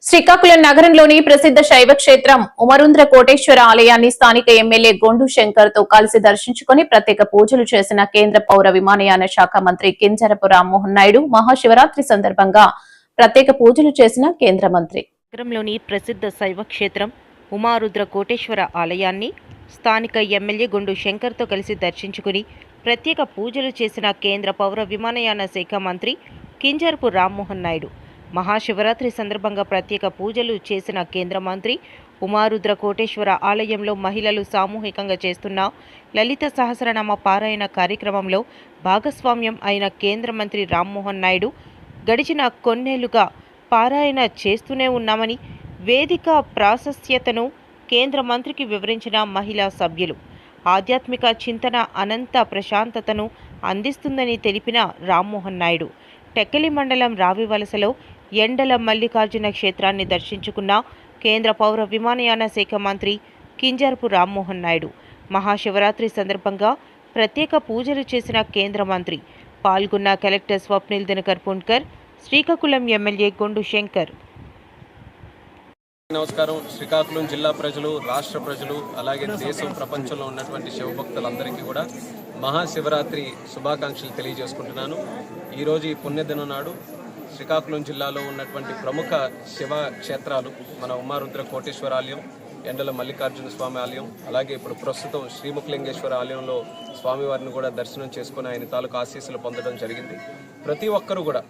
శ్రీకాకుళం నగరంలోని ప్రసిద్ధ శైవ క్షేత్రం ఉమరుంద్ర కోటేశ్వర ఆలయాన్ని స్థానిక ఎమ్మెల్యే గొండు శంకర్ తో కలిసి దర్శించుకుని ప్రత్యేక పూజలు చేసిన కేంద్ర పౌర విమానయాన శాఖ మంత్రి కింజరపు రామ్మోహన్ నాయుడు మహాశివరాత్రి సందర్భంగా ప్రత్యేక పూజలు చేసిన కేంద్ర మంత్రి. నగరంలోని ప్రసిద్ధ శైవ క్షేత్రం ఉమారుద్ర కోటేశ్వర ఆలయాన్ని స్థానిక ఎమ్మెల్యే గొండు శంకర్ తో కలిసి దర్శించుకుని ప్రత్యేక పూజలు చేసిన కేంద్ర పౌర విమానయాన శాఖ మంత్రి కింజరపు రామ్మోహన్ నాయుడు మహాశివరాత్రి సందర్భంగా ప్రత్యేక పూజలు చేసిన కేంద్ర మంత్రి ఉమారుద్ర కోటేశ్వర ఆలయంలో మహిళలు సామూహికంగా చేస్తున్న లలిత సహస్రనామ పారాయణ కార్యక్రమంలో భాగస్వామ్యం అయిన కేంద్ర మంత్రి రామ్మోహన్ నాయుడు గడిచిన కొన్నేళ్లుగా పారాయణ చేస్తూనే ఉన్నామని వేదిక ప్రాశస్త్యతను కేంద్ర మంత్రికి వివరించిన మహిళా సభ్యులు ఆధ్యాత్మిక చింతన అనంత ప్రశాంతతను అందిస్తుందని తెలిపిన రామ్మోహన్ నాయుడు టెక్కలి మండలం రావివలసలో ఎండల మల్లికార్జున క్షేత్రాన్ని దర్శించుకున్న కేంద్ర పౌర విమానయాన శాఖ మంత్రి కింజరపు రామ్మోహన్ నాయుడు మహాశివరాత్రి సందర్భంగా ప్రత్యేక పూజలు చేసిన కేంద్ర మంత్రి పాల్గొన్న కలెక్టర్ స్వప్నిల్ దినకర్ పుణ్కర్, శ్రీకాకుళం ఎమ్మెల్యే గొండు శంకర్. నమస్కారం. శ్రీకాకుళం జిల్లా ప్రజలు, రాష్ట్ర ప్రజలు, అలాగే దేశం ప్రపంచంలో ఉన్నటువంటి శివభక్తులందరికీ కూడా మహాశివరాత్రి శుభాకాంక్షలు తెలియజేసుకుంటున్నాను. ఈరోజు ఈ పుణ్యదినం నాడు శ్రీకాకుళం జిల్లాలో ఉన్నటువంటి ప్రముఖ శివ క్షేత్రాలు మన ఉమారుద్ర కోటేశ్వర ఆలయం, ఎండల మల్లికార్జున స్వామి ఆలయం, అలాగే ఇప్పుడు ప్రస్తుతం శ్రీముఖలింగేశ్వర ఆలయంలో స్వామివారిని కూడా దర్శనం చేసుకుని ఆయన తాలూకు ఆశీస్సులు పొందడం జరిగింది. ప్రతి ఒక్కరూ కూడా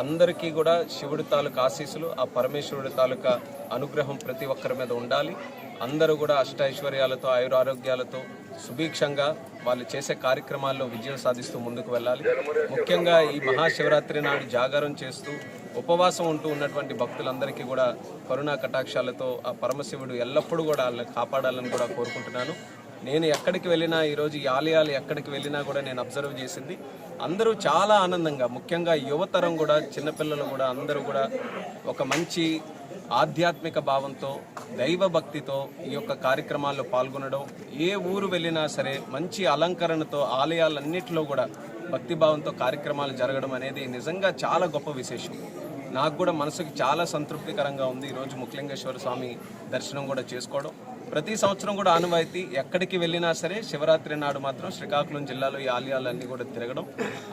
అందరికీ కూడా శివుడి తాలూకా ఆశీస్సులు, ఆ పరమేశ్వరుడి తాలూకా అనుగ్రహం ప్రతి ఒక్కరి మీద ఉండాలి. అందరూ కూడా అష్టైశ్వర్యాలతో, ఆయురారోగ్యాలతో సుభిక్షంగా వాళ్ళు చేసే కార్యక్రమాల్లో విజయం సాధిస్తూ ముందుకు వెళ్ళాలి. ముఖ్యంగా ఈ మహాశివరాత్రి నాడు జాగారం చేస్తూ ఉపవాసం ఉంటూ ఉన్నటువంటి భక్తులందరికీ కూడా కరుణా కటాక్షాలతో ఆ పరమశివుడు ఎల్లప్పుడూ కూడా వాళ్ళని కాపాడాలని కూడా కోరుకుంటున్నాను. నేను ఎక్కడికి వెళ్ళినా, ఈరోజు ఈ ఆలయాలు ఎక్కడికి వెళ్ళినా కూడా నేను అబ్జర్వ్ చేసింది అందరూ చాలా ఆనందంగా, ముఖ్యంగా యువతరం కూడా, చిన్నపిల్లలు కూడా అందరూ కూడా ఒక మంచి ఆధ్యాత్మిక భావంతో, దైవ భక్తితో ఈ యొక్క కార్యక్రమాల్లో పాల్గొనడం, ఏ ఊరు వెళ్ళినా సరే మంచి అలంకరణతో ఆలయాలన్నింటిలో కూడా భక్తిభావంతో కార్యక్రమాలు జరగడం అనేది నిజంగా చాలా గొప్ప విశేషం. నాకు కూడా మనసుకి చాలా సంతృప్తికరంగా ఉంది ఈరోజు ముఖలింగేశ్వర స్వామి దర్శనం కూడా చేసుకోవడం. ప్రతి సంవత్సరం కూడా ఆనవాయితీ, ఎక్కడికి వెళ్ళినా సరే శివరాత్రి నాడు మాత్రం శ్రీకాకుళం జిల్లాలో ఈ ఆలయాలన్నీ కూడా తిరగడం.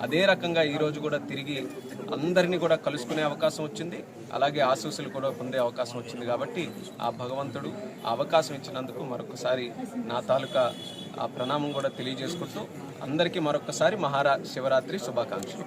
అదే రకంగా ఈరోజు కూడా తిరిగి అందరినీ కూడా కలుసుకునే అవకాశం వచ్చింది, అలాగే ఆశీస్సులు కూడా పొందే అవకాశం వచ్చింది. కాబట్టి ఆ భగవంతుడు ఆ అవకాశం ఇచ్చినందుకు మరొకసారి నా తాలూకా ఆ ప్రణామం కూడా తెలియజేసుకుంటూ అందరికీ మరొకసారి శివరాత్రి శుభాకాంక్షలు.